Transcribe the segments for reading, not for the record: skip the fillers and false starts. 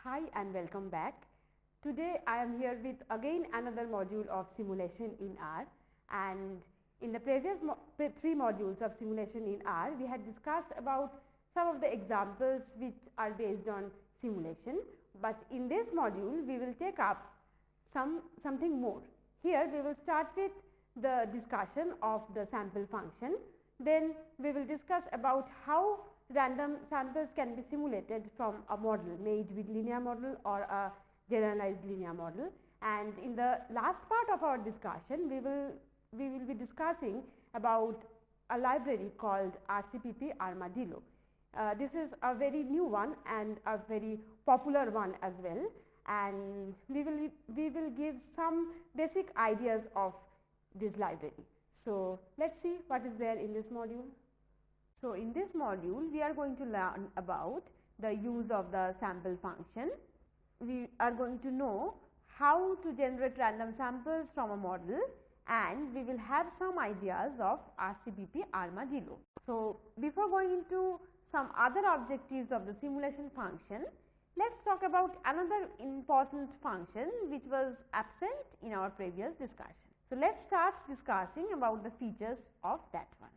Hi and welcome back. Today I am here with again another module of simulation in R, and in the previous three modules of simulation in R we had discussed about some of the examples which are based on simulation, but in this module we will take up something more. Here we will start with the discussion of the sample function, then we will discuss about how random samples can be simulated from a model made with linear model or a generalized linear model, and in the last part of our discussion we will be discussing about a library called RCPP Armadillo. This is a very new one and a very popular one as well, and we will give some basic ideas of this library. So let's see what is there in this module. So in this module we are going to learn about the use of the sample function. We are going to know how to generate random samples from a model, and we will have some ideas of RCPP Armadillo. So before going into some other objectives of the simulation function, let's talk about another important function which was absent in our previous discussion. So let's start discussing about the features of that one.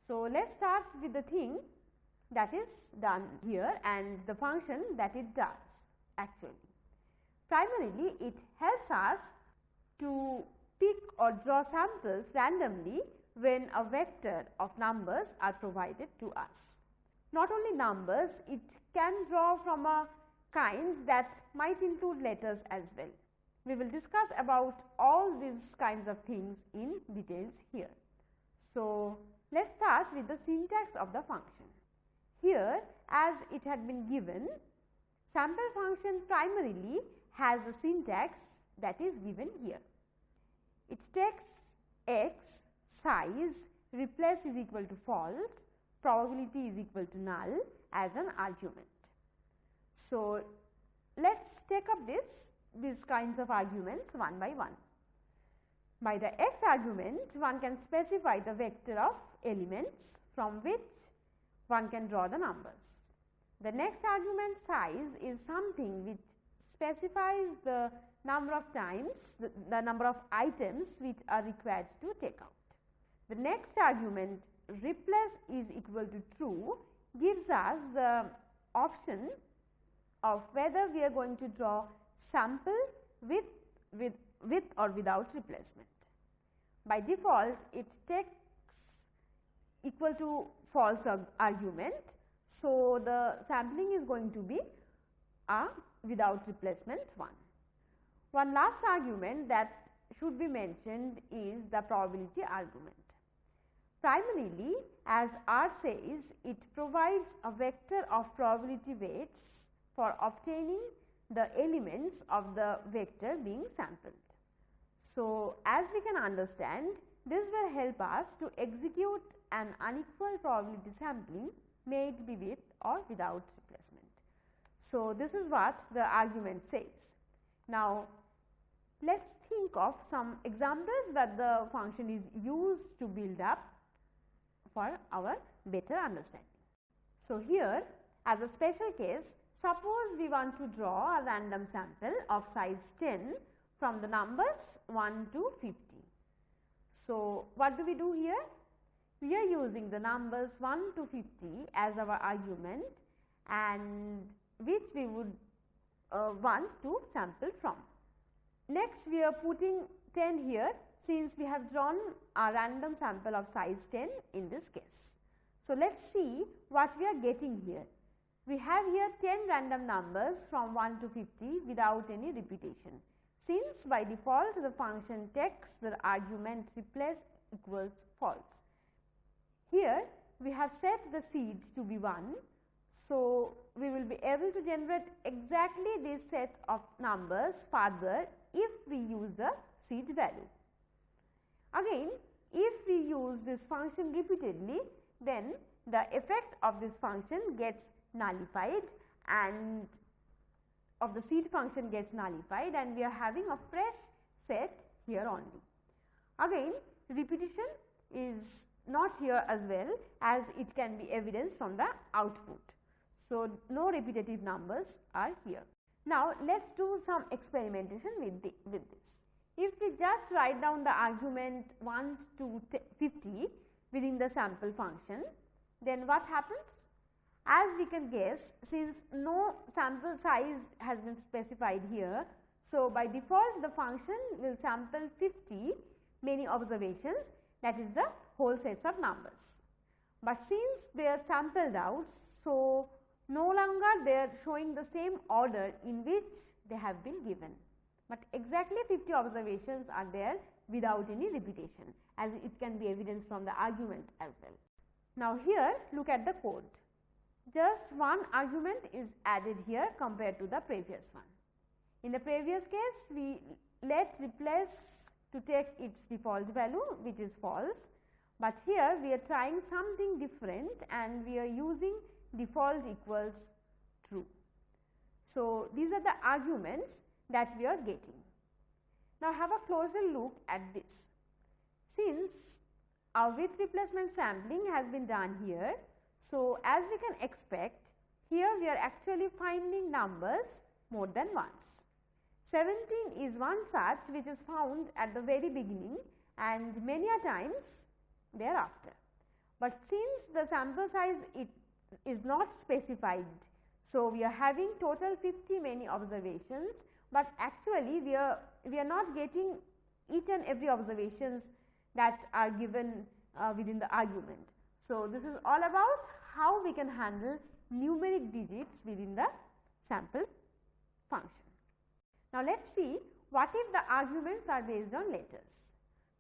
So let's start with the thing that is done here and the function that it does actually. Primarily it helps us to pick or draw samples randomly when a vector of numbers are provided to us. Not only numbers, it can draw from a kind that might include letters as well. We will discuss about all these kinds of things in details here. So let's start with the syntax of the function. Here, as it had been given, sample function primarily has a syntax that is given here. It takes x, size, replace is equal to false, probability is equal to null as an argument. So let's take up these kinds of arguments one by one. By the x argument, one can specify the vector of elements from which one can draw the numbers. The next argument, size, is something which specifies the number of times, the number of items which are required to take out. The next argument, replace is equal to true, gives us the option of whether we are going to draw sample with or without replacement. By default, it takes equal to false argument. So the sampling is going to be a without replacement one. One last argument that should be mentioned is the probability argument. Primarily, as R says, it provides a vector of probability weights for obtaining the elements of the vector being sampled. So as we can understand, this will help us to execute an unequal probability sampling made be with or without replacement. So this is what the argument says. Now let's think of some examples that the function is used to build up for our better understanding. So here, as a special case, suppose we want to draw a random sample of size 10 from the numbers 1 to 50. So what do we do here? We are using the numbers 1 to 50 as our argument, and which we would want to sample from. Next, we are putting 10 here since we have drawn a random sample of size 10 in this case. So let's see what we are getting here. We have here 10 random numbers from 1 to 50 without any repetition. Since by default the function takes the argument replace equals false. Here we have set the seed to be 1. So we will be able to generate exactly this set of numbers further if we use the seed value. Again, if we use this function repeatedly, then the effect of this function gets nullified and of the seed function gets nullified, and we are having a fresh set here only. Again, repetition is not here as well, as it can be evidenced from the output. So no repetitive numbers are here. Now, let us do some experimentation with this. If we just write down the argument 1 to 50 within the sample function, then what happens? As we can guess, since no sample size has been specified here, so by default the function will sample 50 many observations, that is the whole sets of numbers. But since they are sampled out, so no longer they are showing the same order in which they have been given, but exactly 50 observations are there without any repetition, as it can be evidenced from the argument as well. Now, here look at the code. Just one argument is added here compared to the previous one. In the previous case, we let replace to take its default value, which is false, but here we are trying something different and we are using default equals true. So, these are the arguments that we are getting. Now, have a closer look at this. Since our with replacement sampling has been done here, so as we can expect, here we are actually finding numbers more than once. 17 is one such which is found at the very beginning and many a times thereafter. But since the sample size is not specified, so we are having total 50 many observations, but actually we are not getting each and every observations that are given within the argument. So, this is all about how we can handle numeric digits within the sample function. Now, let us see what if the arguments are based on letters.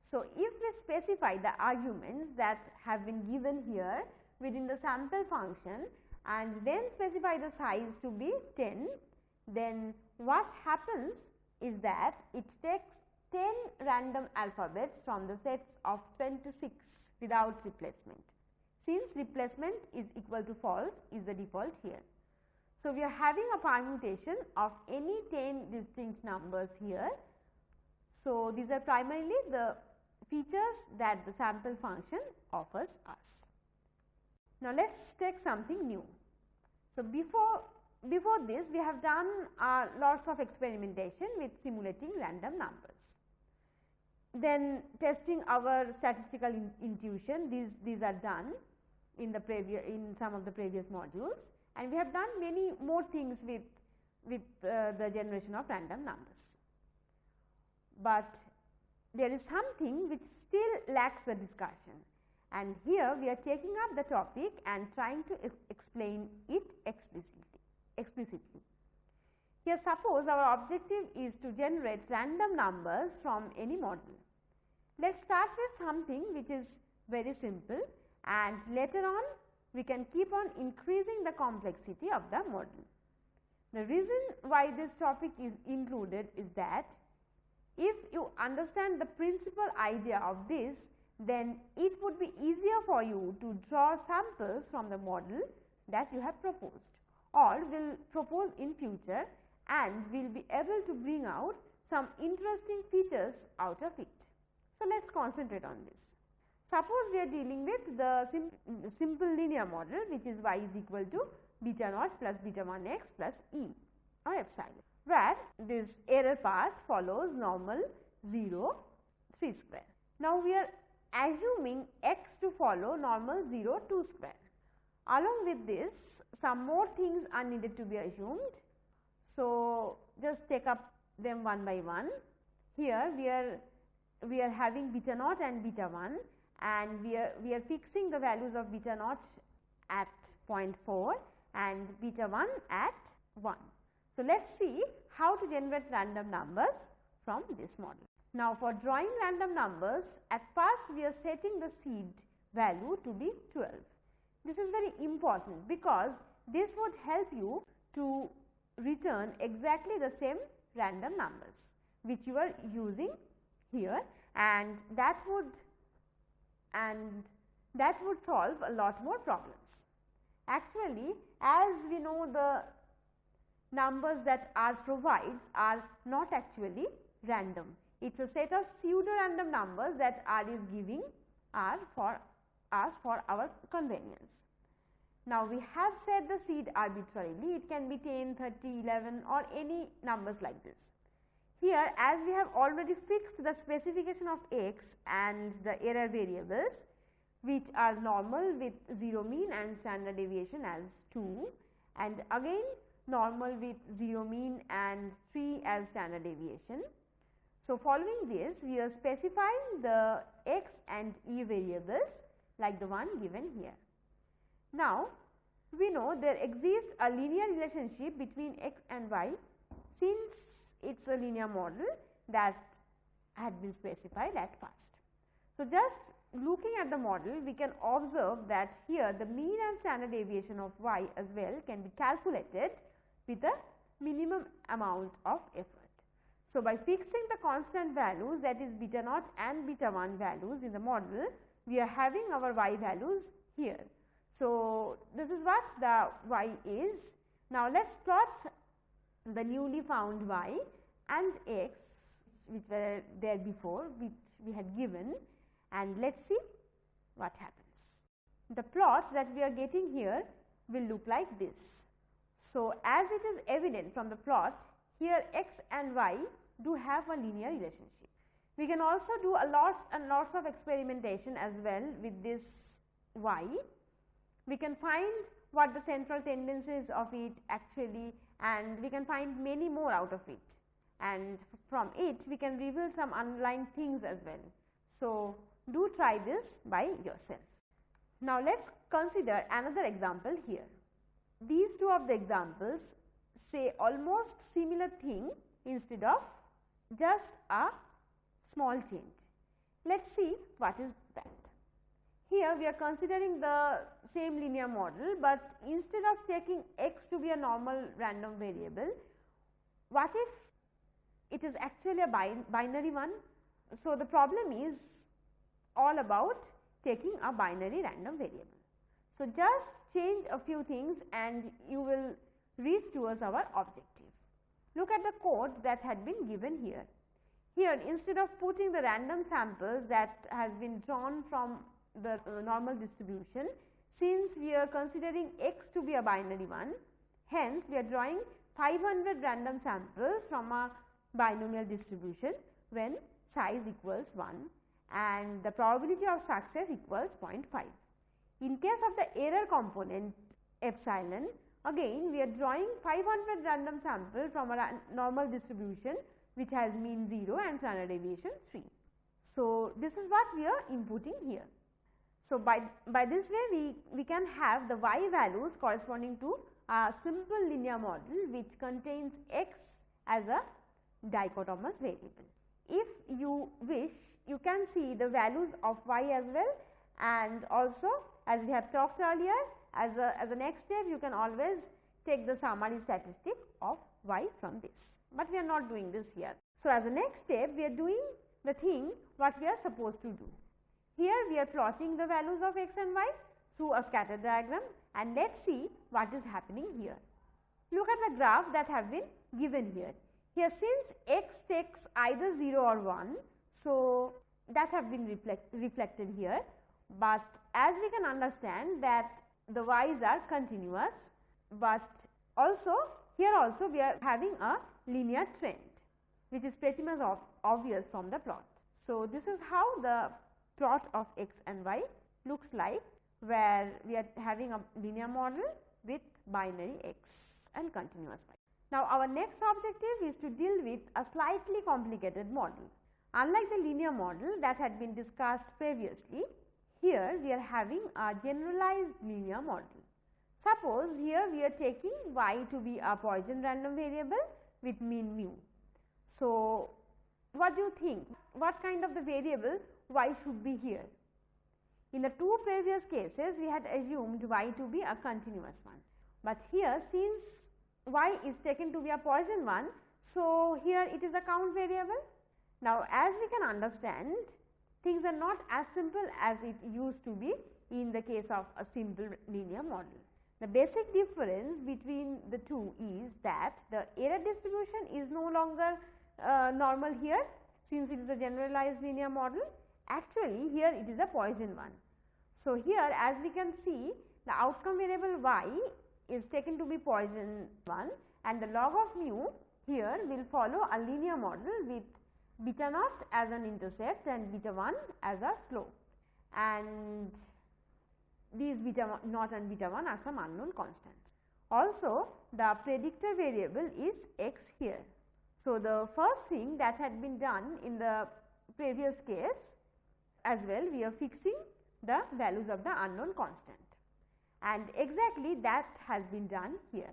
So, if we specify the arguments that have been given here within the sample function and then specify the size to be 10, then what happens is that it takes 10 random alphabets from the sets of 26 without replacement. Since replacement is equal to false is the default here. So, we are having a permutation of any 10 distinct numbers here. So, these are primarily the features that the sample function offers us. Now, let us take something new. So, before this we have done lots of experimentation with simulating random numbers. Then testing our statistical intuition, these are done in some of the previous modules, and we have done many more things with the generation of random numbers. But there is something which still lacks the discussion, and here we are taking up the topic and trying to explain it explicitly. Here, suppose our objective is to generate random numbers from any model. Let us start with something which is very simple, and later on we can keep on increasing the complexity of the model. The reason why this topic is included is that if you understand the principal idea of this, then it would be easier for you to draw samples from the model that you have proposed or will propose in future, and will be able to bring out some interesting features out of it. So, let us concentrate on this. Suppose we are dealing with the simple linear model, which is y is equal to beta naught plus beta 1 x plus e or epsilon, where this error part follows normal 0 3 square. Now, we are assuming x to follow normal 0 2 square. Along with this, some more things are needed to be assumed. So, just take up them one by one. Here we are having beta naught and beta 1, and we are fixing the values of beta naught at 0.4 and beta 1 at 1. So, let us see how to generate random numbers from this model. Now, for drawing random numbers, at first we are setting the seed value to be 12. This is very important because this would help you to return exactly the same random numbers which you are using here, and that would solve a lot more problems. Actually, as we know, the numbers that R provides are not actually random. It is a set of pseudo random numbers that R is giving R for us for our convenience. Now, we have set the seed arbitrarily, it can be 10, 30, 11 or any numbers like this. Here, as we have already fixed the specification of x and the error variables, which are normal with 0 mean and standard deviation as 2, and again normal with 0 mean and 3 as standard deviation. So, following this, we are specifying the x and e variables like the one given here. Now, we know there exists a linear relationship between x and y since it is a linear model that had been specified at first. So, just looking at the model, we can observe that here the mean and standard deviation of y as well can be calculated with a minimum amount of effort. So, by fixing the constant values, that is beta naught and beta 1 values in the model, we are having our y values here. So, this is what the y is. Now, let us plot the newly found y and x which were there before, which we had given, and let us see what happens. The plot that we are getting here will look like this. So, as it is evident from the plot, here x and y do have a linear relationship. We can also do a lots and lots of experimentation as well with this y. We can find what the central tendencies of it actually, and we can find many more out of it, and from it we can reveal some underlying things as well. So, do try this by yourself. Now, let us consider another example here. These two of the examples say almost similar thing instead of just a small change. Let us see what is that. Here we are considering the same linear model, but instead of taking x to be a normal random variable, what if it is actually a binary one? So, the problem is all about taking a binary random variable. So, just change a few things and you will reach towards our objective. Look at the code that had been given here. Here, instead of putting the random samples that has been drawn from the normal distribution, since we are considering x to be a binary one, hence we are drawing 500 random samples from a binomial distribution when size equals 1 and the probability of success equals 0.5. In case of the error component epsilon, again we are drawing 500 random samples from a normal distribution which has mean 0 and standard deviation 3. So, this is what we are inputting here. So, by this way we can have the y values corresponding to a simple linear model which contains x as a dichotomous variable. If you wish, you can see the values of y as well, and also as we have talked earlier, as a next step you can always take the summary statistic of y from this, but we are not doing this here. So, as a next step we are doing the thing what we are supposed to do. Here we are plotting the values of x and y through a scatter diagram, and let us see what is happening here. Look at the graph that have been given here. Here, since x takes either 0 or 1, so that have been reflected here, but as we can understand that the y's are continuous, but also here also we are having a linear trend which is pretty much obvious from the plot. So, this is how the plot of x and y looks like, where we are having a linear model with binary x and continuous y. Now, our next objective is to deal with a slightly complicated model. Unlike the linear model that had been discussed previously, here we are having a generalized linear model. Suppose here we are taking y to be a Poisson random variable with mean mu. So, what do you think? What kind of the variable y should be here? In the two previous cases, we had assumed y to be a continuous one, but here since y is taken to be a Poisson one, so here it is a count variable. Now, as we can understand, things are not as simple as it used to be in the case of a simple linear model. The basic difference between the two is that the error distribution is no longer normal here, since it is a generalized linear model. Actually, here it is a Poisson one. So, here as we can see, the outcome variable y is taken to be Poisson 1 and the log of mu here will follow a linear model with beta naught as an intercept and beta 1 as a slope, and these beta naught and beta 1 are some unknown constants. Also the predictor variable is x here. So, the first thing that had been done in the previous case as well, we are fixing the values of the unknown constant, and exactly that has been done here.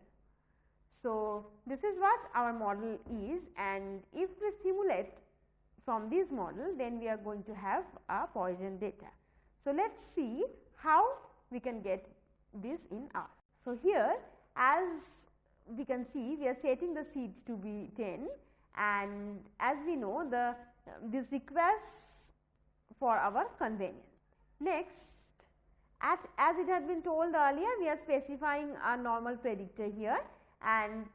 So, this is what our model is, and if we simulate from this model, then we are going to have a Poisson data. So, let us see how we can get this in R. So, here as we can see, we are setting the seeds to be 10, and as we know this requires for our convenience. Next, as it had been told earlier, we are specifying a normal predictor here, and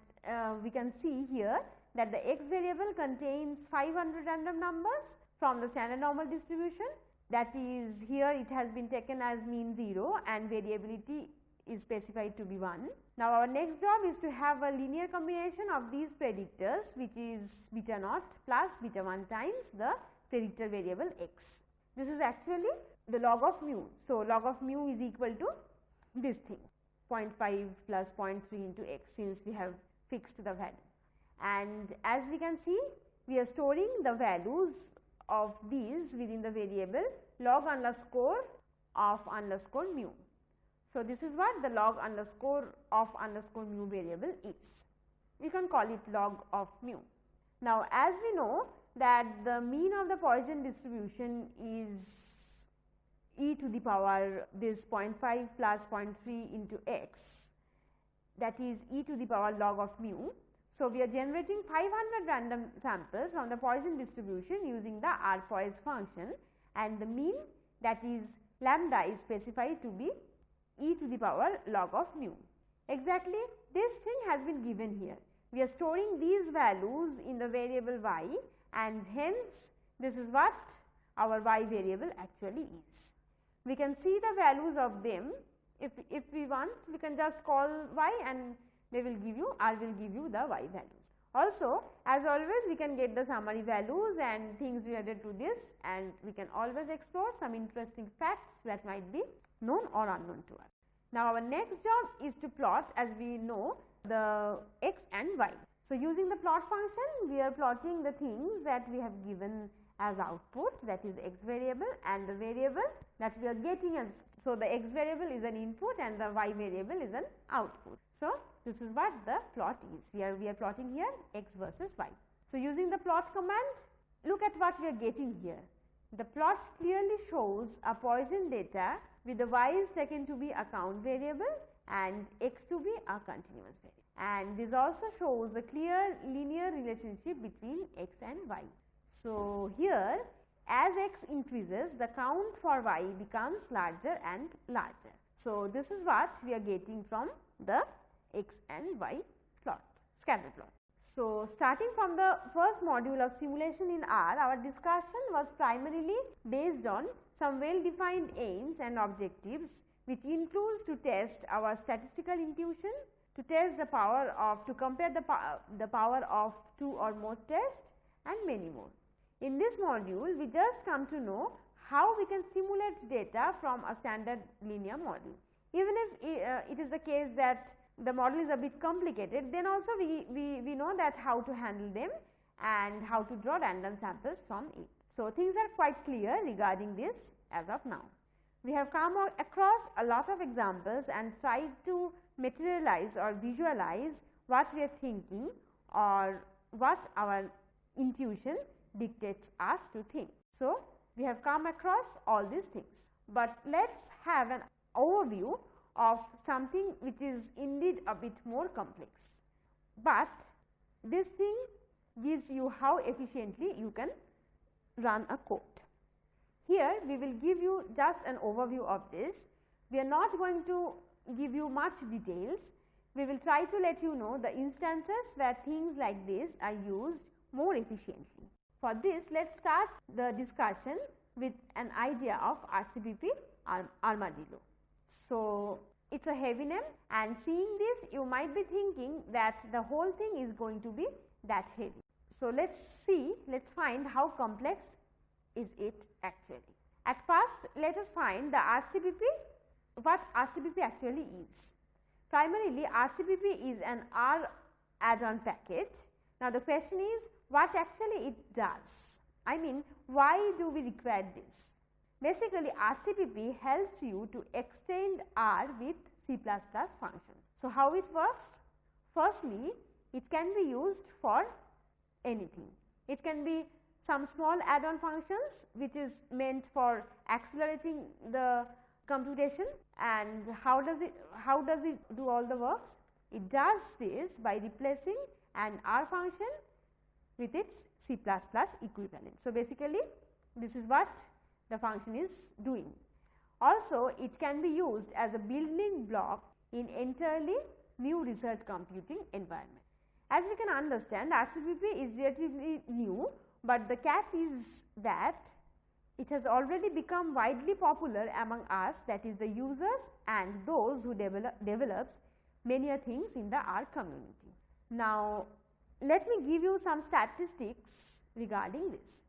we can see here that the x variable contains 500 random numbers from the standard normal distribution, that is here it has been taken as mean 0 and variability is specified to be 1. Now, our next job is to have a linear combination of these predictors, which is beta naught plus beta 1 times the predictor variable x. This is actually the log of mu. So, log of mu is equal to this thing 0.5 plus 0.3 into x, since we have fixed the value. And as we can see, we are storing the values of these within the variable log underscore of underscore mu. So, this is what the log underscore of underscore mu variable is. We can call it log of mu. Now, as we know that the mean of the Poisson distribution is e to the power this 0.5 plus 0.3 into x, that is e to the power log of mu. So, we are generating 500 random samples from the Poisson distribution using the rpoise function, and the mean, that is lambda, is specified to be e to the power log of mu. Exactly this thing has been given here. We are storing these values in the variable y, and hence this is what our y variable actually is. We can see the values of them. If we want, we can just call y and they will give you, R will give you the y values. Also, as always, we can get the summary values and things related to this, and we can always explore some interesting facts that might be known or unknown to us. Now, our next job is to plot, as we know, the x and y. So, using the plot function, we are plotting the things that we have given as output, that is x variable, and the variable that we are getting as. So, the x variable is an input and the y variable is an output. So, this is what the plot is. We are plotting here x versus y. So, using the plot command, look at what we are getting here. The plot clearly shows a Poisson data with the y is taken to be a count variable and x to be a continuous variable. And this also shows a clear linear relationship between x and y. So, here as x increases, the count for y becomes larger and larger. So, this is what we are getting from the x and y plot, scatter plot. So, starting from the first module of simulation in R, our discussion was primarily based on some well defined aims and objectives, which includes to test our statistical intuition, to test the power of, to compare the power of two or more tests, and many more. In this module, we just come to know how we can simulate data from a standard linear model. Even if it is the case that the model is a bit complicated, then also we know that how to handle them and how to draw random samples from it. So, things are quite clear regarding this as of now. We have come across a lot of examples and tried to materialize or visualize what we are thinking or what our intuition dictates us to think. So, we have come across all these things, but let us have an overview of something which is indeed a bit more complex, but this thing gives you how efficiently you can run a code. Here we will give you just an overview of this. We are not going to give you much details. We will try to let you know the instances where things like this are used more efficiently. For this, let us start the discussion with an idea of RCPP armadillo. So, it's a heavy name, and seeing this you might be thinking that the whole thing is going to be that heavy. So, let us see, let us find how complex is it actually. At first, let us find the RCPP, what RCPP actually is. Primarily, RCPP is an R add-on package. Now, the question is what actually it does. I mean, why do we require this? Basically, RCPP helps you to extend R with C++ functions. So, how it works? Firstly, it can be used for anything. It can be some small add-on functions which is meant for accelerating the computation. And how does it do all the works? It does this by replacing an R function with its C++ equivalent. So, basically this is what the function is doing. Also, it can be used as a building block in entirely new research computing environment. As we can understand, RCPP is relatively new, but the catch is that it has already become widely popular among us, that is the users and those who develops many things in the R community. Now, let me give you some statistics regarding this.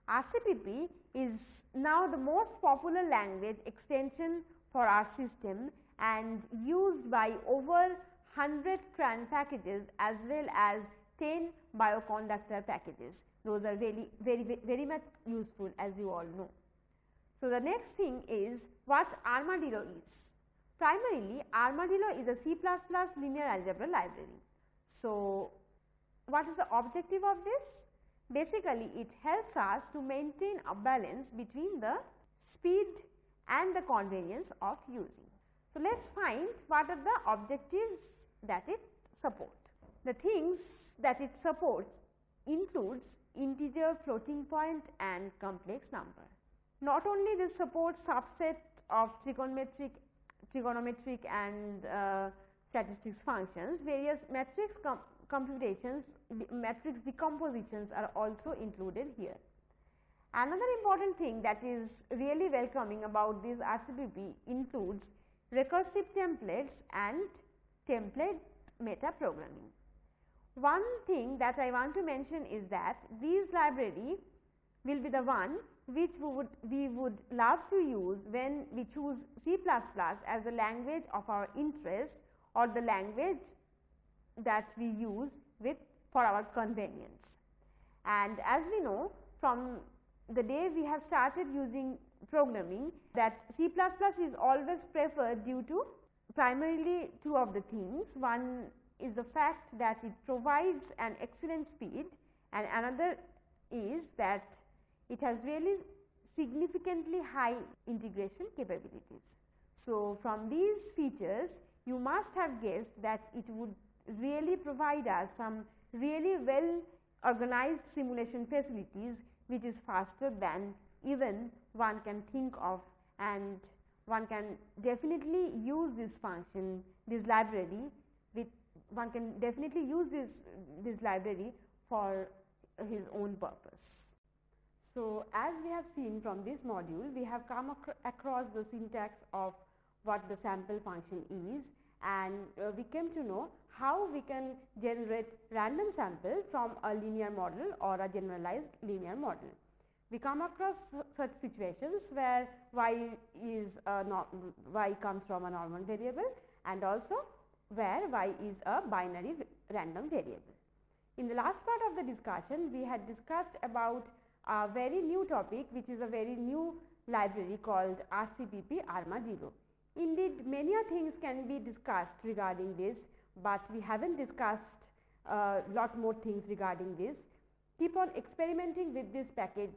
RCPP is now the most popular language extension for our system and used by over 100 CRAN packages as well as 10 bioconductor packages. Those are very much useful, as you all know. So, the next thing is what Armadillo is. Primarily, Armadillo is a C++ linear algebra library. So, what is the objective of this? Basically, it helps us to maintain a balance between the speed and the convenience of using. So, let us find what are the objectives that it supports. The things that it supports includes integer, floating point and complex number. Not only this supports subset of trigonometric and statistics functions, various matrix computations, matrix decompositions are also included here. Another important thing that is really welcoming about this RCPP includes recursive templates and template meta programming. One thing that I want to mention is that this library will be the one which we would love to use when we choose C++ as the language of our interest or the language that we use for our convenience. And as we know, from the day we have started using programming, that C++ is always preferred due to primarily two of the things. One is the fact that it provides an excellent speed, and another is that it has really significantly high integration capabilities. So, from these features you must have guessed that it would really provide us some really well organized simulation facilities which is faster than even one can think of, and one can definitely use this function, this library one can definitely use this library for his own purpose. So, as we have seen from this module, we have come across the syntax of what the sample function is, and we came to know how we can generate random sample from a linear model or a generalized linear model. We come across such situations where y comes from a normal variable, and also where y is a binary random variable. In the last part of the discussion, we had discussed about a very new topic, which is a very new library called RCPP Armadillo. Indeed, many things can be discussed regarding this, but we haven't discussed a lot more things regarding this. Keep on experimenting with this package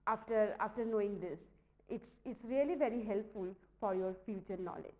after knowing this. It's really very helpful for your future knowledge.